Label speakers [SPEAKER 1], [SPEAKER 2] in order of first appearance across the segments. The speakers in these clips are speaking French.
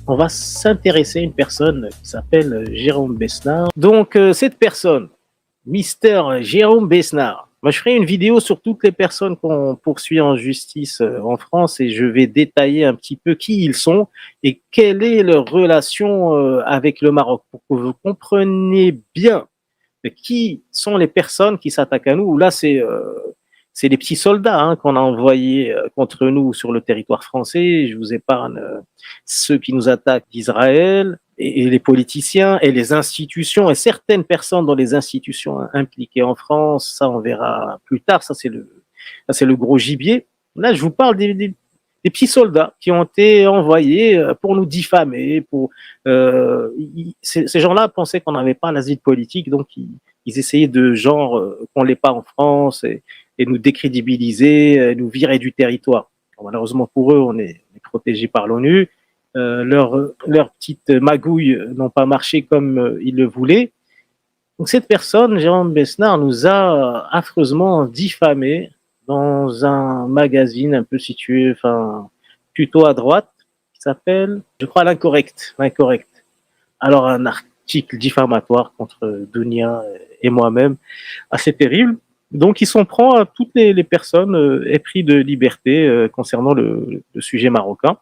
[SPEAKER 1] on va s'intéresser à une personne qui s'appelle Jérôme Besnard. Donc, cette personne, Mister Jérôme Besnard, moi, je ferai une vidéo sur toutes les personnes qu'on poursuit en justice en France et je vais détailler un petit peu qui ils sont et quelle est leur relation avec le Maroc pour que vous compreniez bien qui sont les personnes qui s'attaquent à nous. Là, c'est les petits soldats hein, qu'on a envoyés contre nous sur le territoire français. Je vous épargne ceux qui nous attaquent d'Israël et les politiciens et les institutions et certaines personnes dans les institutions impliquées en France. Ça, on verra plus tard. Ça, c'est le gros gibier. Là, je vous parle des petits soldats qui ont été envoyés pour nous diffamer. Ces gens-là pensaient qu'on n'avait pas l'asile politique, donc ils essayaient de genre qu'on l'ait pas en France et nous décrédibiliser, nous virer du territoire. Alors, malheureusement pour eux, on est protégés par l'ONU. Leurs petites magouilles n'ont pas marché comme ils le voulaient. Donc cette personne, Jérôme Besnard, nous a affreusement diffamés dans un magazine un peu situé, enfin, plutôt à droite, qui s'appelle, je crois, L'Incorrect. Alors un article diffamatoire contre Dounia et moi-même, assez terrible. Donc, ils s'en prend à toutes les personnes épris de liberté concernant le sujet marocain.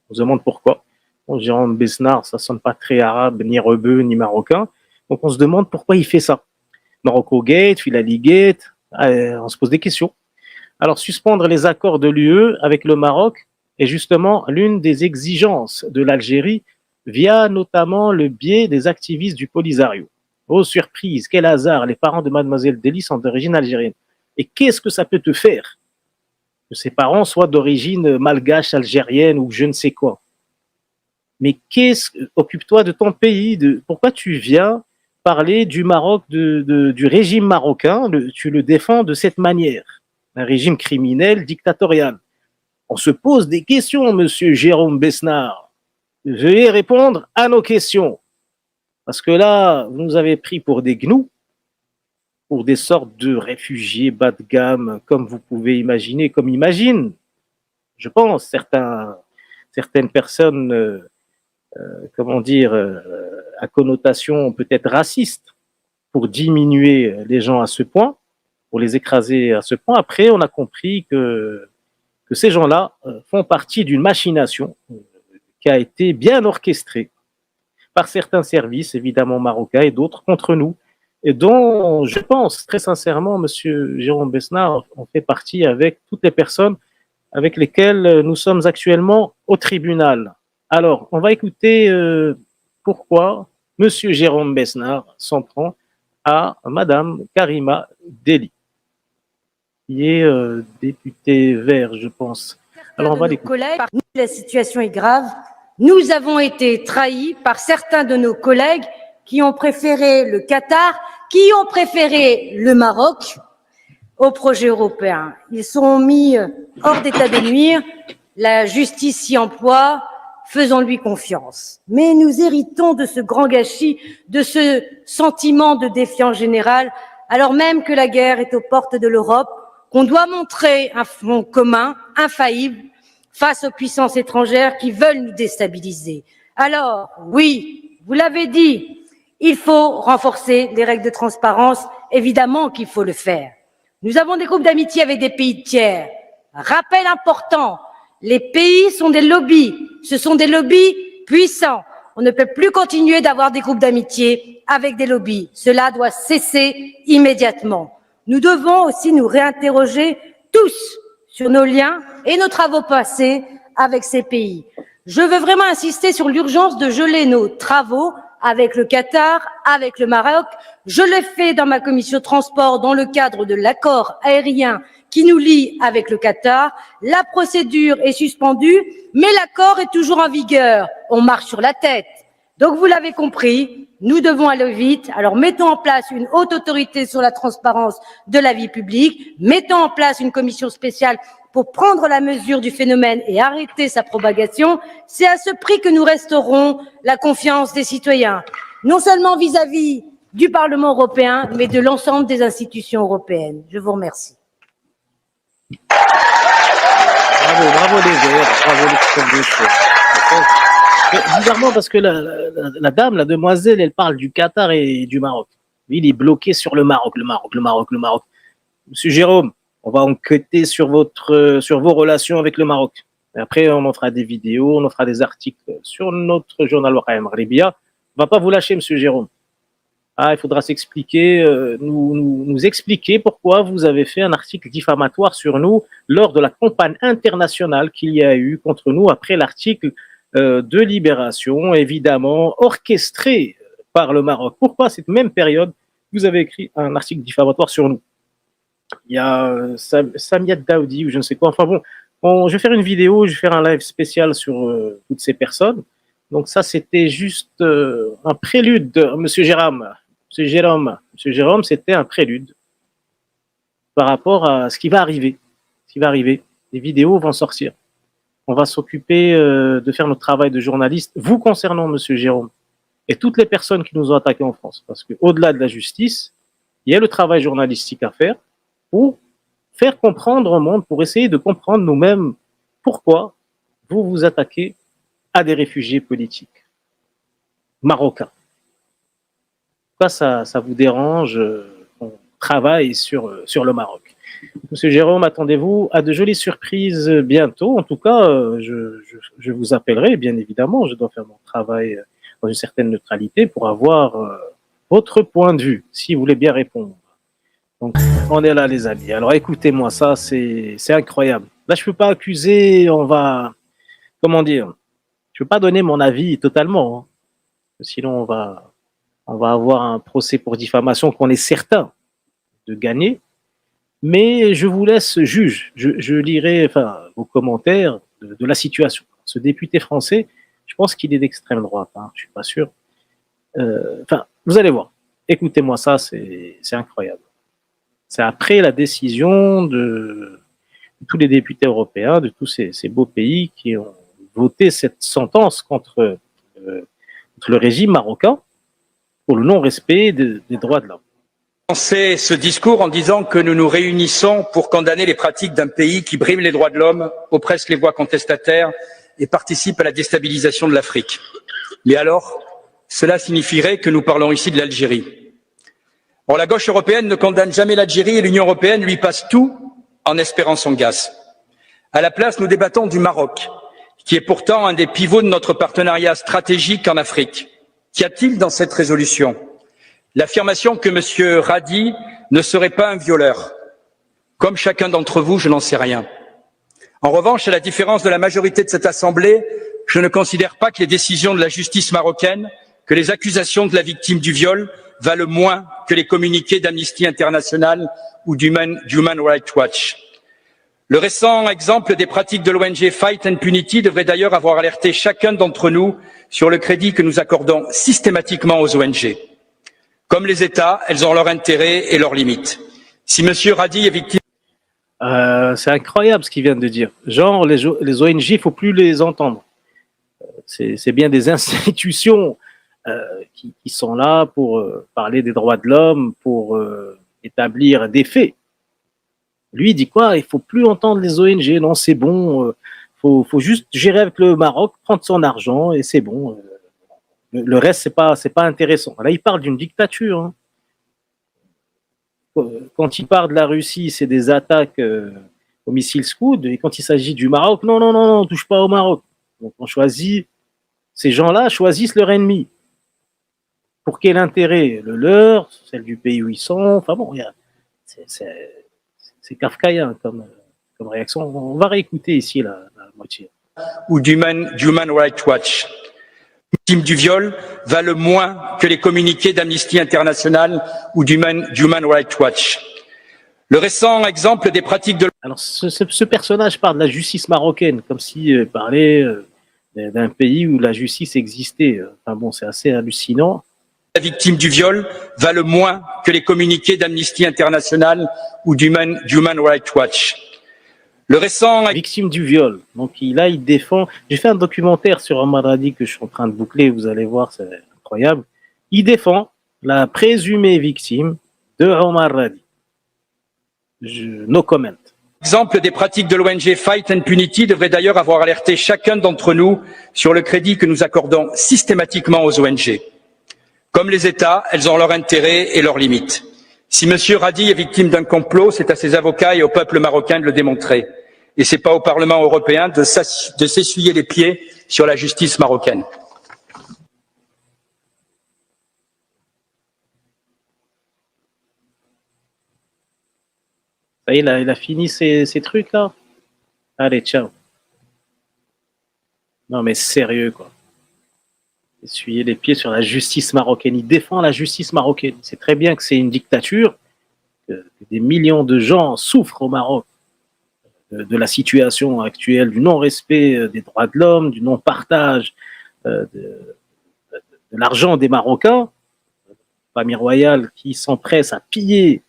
[SPEAKER 1] On se demande pourquoi. Bon, Jérôme Besnard, ça sonne pas très arabe, ni rebeu, ni marocain. Donc, on se demande pourquoi il fait ça. Morocco Gate, Filali Gate, on se pose des questions. Alors, suspendre les accords de l'UE avec le Maroc est justement l'une des exigences de l'Algérie via notamment le biais des activistes du Polisario. Oh, surprise, quel hasard, les parents de Mademoiselle Dely sont d'origine algérienne. Et qu'est-ce que ça peut te faire que ses parents soient d'origine malgache, algérienne ou je ne sais quoi? Mais occupe-toi de ton pays, pourquoi tu viens parler du Maroc, du régime marocain, tu le défends de cette manière, un régime criminel, dictatorial. On se pose des questions, monsieur Jérôme Besnard. Veuillez répondre à nos questions. Parce que là, vous nous avez pris pour des gnous, pour des sortes de réfugiés bas de gamme, comme vous pouvez imaginer, comme imaginent, je pense, certaines personnes, comment dire, à connotation peut-être raciste, pour diminuer les gens à ce point, pour les écraser à ce point. Après, on a compris que ces gens-là font partie d'une machination qui a été bien orchestrée par certains services, évidemment marocains et d'autres contre nous, et dont je pense très sincèrement, monsieur Jérôme Besnard en fait partie avec toutes les personnes avec lesquelles nous sommes actuellement au tribunal. Alors, on va écouter pourquoi monsieur Jérôme Besnard s'en prend à madame Karima Dely, qui est députée vert, je pense. Alors, on va l'écouter.
[SPEAKER 2] La situation est grave. Nous avons été trahis par certains de nos collègues qui ont préféré le Qatar, qui ont préféré le Maroc au projet européen. Ils sont mis hors d'état de nuire. La justice s'y emploie. Faisons-lui confiance. Mais nous héritons de ce grand gâchis, de ce sentiment de défiance générale, alors même que la guerre est aux portes de l'Europe, qu'on doit montrer un front commun, infaillible, face aux puissances étrangères qui veulent nous déstabiliser. Alors, oui, vous l'avez dit, il faut renforcer les règles de transparence, évidemment qu'il faut le faire. Nous avons des groupes d'amitié avec des pays tiers. Rappel important, les pays sont des lobbies, ce sont des lobbies puissants. On ne peut plus continuer d'avoir des groupes d'amitié avec des lobbies. Cela doit cesser immédiatement. Nous devons aussi nous réinterroger tous sur nos liens et nos travaux passés avec ces pays. Je veux vraiment insister sur l'urgence de geler nos travaux avec le Qatar, avec le Maroc. Je l'ai fait dans ma commission transport dans le cadre de l'accord aérien qui nous lie avec le Qatar. La procédure est suspendue, mais l'accord est toujours en vigueur. On marche sur la tête. Donc vous l'avez compris, nous devons aller vite. Alors mettons en place une haute autorité sur la transparence de la vie publique, mettons en place une commission spéciale pour prendre la mesure du phénomène et arrêter sa propagation. C'est à ce prix que nous restaurerons la confiance des citoyens, non seulement vis-à-vis du Parlement européen, mais de l'ensemble des institutions européennes. Je vous remercie.
[SPEAKER 1] Bravo les Verts, bravo l'extrême gauche. bizarrement parce que la dame, la demoiselle, elle parle du Qatar et du Maroc. Lui, il est bloqué sur le Maroc, le Maroc, le Maroc, le Maroc. Monsieur Jérôme, on va enquêter sur sur vos relations avec le Maroc. Et après, on en fera des vidéos, on en fera des articles sur notre journal Waqaia Maghribia. On va pas vous lâcher, monsieur Jérôme. Ah, il faudra s'expliquer, nous expliquer pourquoi vous avez fait un article diffamatoire sur nous lors de la campagne internationale qu'il y a eu contre nous après l'article de Libération, évidemment orchestré par le Maroc. Pourquoi cette même période, vous avez écrit un article diffamatoire sur nous? Il y a Samia Daoudi ou je ne sais quoi. Enfin bon, je vais faire une vidéo, je vais faire un live spécial sur toutes ces personnes. Donc ça, c'était juste un prélude, Monsieur Jérôme. Monsieur Jérôme, c'était un prélude par rapport à ce qui va arriver. Ce qui va arriver. Les vidéos vont sortir. On va s'occuper de faire notre travail de journaliste, vous concernant, Monsieur Jérôme, et toutes les personnes qui nous ont attaqués en France. Parce qu'au-delà de la justice, il y a le travail journalistique à faire pour faire comprendre au monde, pour essayer de comprendre nous-mêmes pourquoi vous vous attaquez à des réfugiés politiques marocains. Pourquoi ça vous dérange qu'on travaille sur le Maroc? Monsieur Jérôme, attendez-vous à de jolies surprises bientôt. En tout cas, je vous appellerai, bien évidemment. Je dois faire mon travail dans une certaine neutralité pour avoir votre point de vue, si vous voulez bien répondre. Donc, on est là, les amis. Alors, écoutez-moi, ça, c'est incroyable. Là, je ne peux pas accuser, comment dire, je ne peux pas donner mon avis totalement. Hein. Sinon, on va avoir un procès pour diffamation qu'on est certain de gagner. Mais je vous laisse juge. Je lirai vos commentaires de la situation. Ce député français, je pense qu'il est d'extrême droite. Hein, je ne suis pas sûr. Vous allez voir. Écoutez-moi ça, c'est incroyable. C'est après la décision de tous les députés européens, de tous ces beaux pays qui ont voté cette sentence contre le régime marocain pour le non-respect des droits de l'homme.
[SPEAKER 3] Commencer ce discours en disant que nous nous réunissons pour condamner les pratiques d'un pays qui brime les droits de l'homme, oppresse les voix contestataires et participe à la déstabilisation de l'Afrique. Mais alors, cela signifierait que nous parlons ici de l'Algérie. Or, la gauche européenne ne condamne jamais l'Algérie et l'Union européenne lui passe tout en espérant son gaz. À la place, nous débattons du Maroc, qui est pourtant un des pivots de notre partenariat stratégique en Afrique. Qu'y a-t-il dans cette résolution? L'affirmation que M. Radi ne serait pas un violeur. Comme chacun d'entre vous, je n'en sais rien. En revanche, à la différence de la majorité de cette Assemblée, je ne considère pas que les décisions de la justice marocaine, que les accusations de la victime du viol valent moins que les communiqués d'Amnesty International ou d'Human Rights Watch. Le récent exemple des pratiques de l'ONG Fight Impunity devrait d'ailleurs avoir alerté chacun d'entre nous sur le crédit que nous accordons systématiquement aux ONG. Comme les États, elles ont leurs intérêts et leurs limites. Si M. Radi est victime...
[SPEAKER 1] C'est incroyable ce qu'il vient de dire. Genre, les ONG, il ne faut plus les entendre. C'est bien des institutions qui sont là pour parler des droits de l'homme, pour établir des faits. Lui, il dit quoi? Il ne faut plus entendre les ONG. Non, c'est bon. Faut juste gérer avec le Maroc, prendre son argent et c'est bon. Le reste, c'est pas intéressant. Là, il parle d'une dictature. Hein. Quand il parle de la Russie, c'est des attaques au missile Scud. Et quand il s'agit du Maroc, non, on touche pas au Maroc. Donc, ces gens-là choisissent leur ennemi. Pour quel intérêt? Le leur, celle du pays où ils sont. Enfin bon, c'est kafkaïen comme réaction. On va réécouter ici la moitié.
[SPEAKER 3] Ou d'Human Rights Watch. Victimes du viol valent moins que les communiqués d'Amnesty International ou d'Human Rights Watch. Le récent exemple des pratiques de...
[SPEAKER 1] Alors, ce personnage parle de la justice marocaine, comme s'il parlait d'un pays où la justice existait. Enfin bon, c'est assez hallucinant.
[SPEAKER 3] Les victimes du viol valent moins que les communiqués d'Amnesty International ou d'Human Rights Watch. Le récent...
[SPEAKER 1] Victime du viol. Donc là, il défend... J'ai fait un documentaire sur Omar Radi que je suis en train de boucler, vous allez voir, c'est incroyable. Il défend la présumée victime de Omar Radi. No comment.
[SPEAKER 3] L'exemple des pratiques de l'ONG Fight Impunity devrait d'ailleurs avoir alerté chacun d'entre nous sur le crédit que nous accordons systématiquement aux ONG. Comme les États, elles ont leurs intérêts et leurs limites. Si M. Radi est victime d'un complot, c'est à ses avocats et au peuple marocain de le démontrer. Et ce n'est pas au Parlement européen de s'essuyer les pieds sur la justice marocaine.
[SPEAKER 1] Ça y est, il a fini ces trucs-là. Allez, ciao. Non, mais sérieux, quoi. Essuyer les pieds sur la justice marocaine. Il défend la justice marocaine. C'est très bien que c'est une dictature, que des millions de gens souffrent au Maroc de la situation actuelle, du non-respect des droits de l'homme, du non-partage de l'argent des Marocains. Famille royale qui s'empresse à piller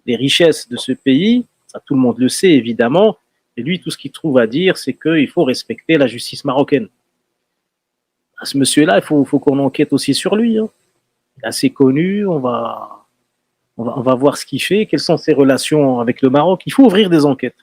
[SPEAKER 1] les richesses de ce pays, ça tout le monde le sait évidemment, et lui tout ce qu'il trouve à dire c'est qu'il faut respecter la justice marocaine. À ce monsieur-là, il faut qu'on enquête aussi sur lui. Hein. Il est assez connu, on va voir ce qu'il fait, quelles sont ses relations avec le Maroc. Il faut ouvrir des enquêtes.